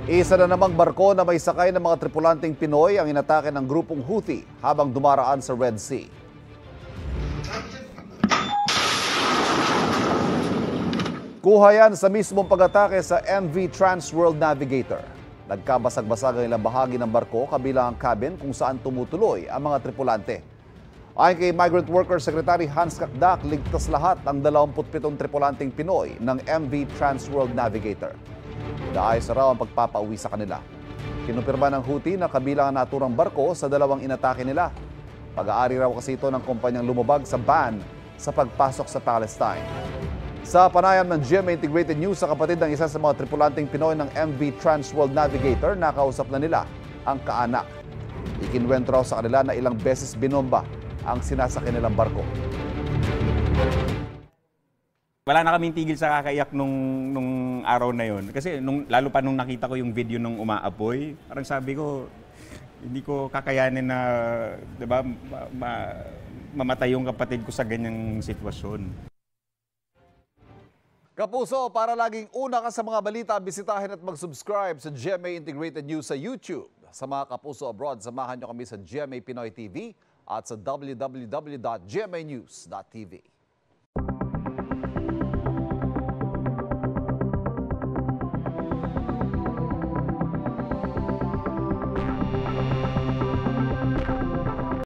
Isa na namang barko na may sakay ng mga tripulanteng Pinoy ang inatake ng grupong Houthi habang dumaraan sa Red Sea. Kuha yan sa mismong pag-atake sa MV Transworld Navigator. Nagkabasag-basag ang ilang bahagi ng barko kabilang ang cabin kung saan tumutuloy ang mga tripulante. Ayon kay Migrant Workers Secretary Hans Kakdak, ligtas lahat ang 27 tripulanteng Pinoy ng MV Transworld Navigator. Naayos raw ang pagpapauwi sa kanila. Kinumpirma ng Houthi na kabilang ang naturang barko sa dalawang inatake nila. Pag-aari raw kasi ito ng kumpanyang lumabag sa ban sa pagpasok sa Palestine. Sa panayam ng GMA Integrated News sa kapatid ng isa sa mga tripulanteng Pinoy ng MV Transworld Navigator, nakausap na nila ang kaanak. Ikinwento raw sa kanila na ilang beses binomba ang sinasakyan nilang barko. Wala na kaming tigil sa kakaiyak nung araw na yon. Kasi lalo pa nung nakita ko yung video nung umaapoy, parang sabi ko, hindi ko kakayanin na, 'di ba, mamatay yung kapatid ko sa ganyang sitwasyon. Kapuso, para laging una ka sa mga balita, bisitahin at mag-subscribe sa GMA Integrated News sa YouTube. Sa mga kapuso abroad, samahan nyo kami sa GMA Pinoy TV at sa www.gmanews.tv.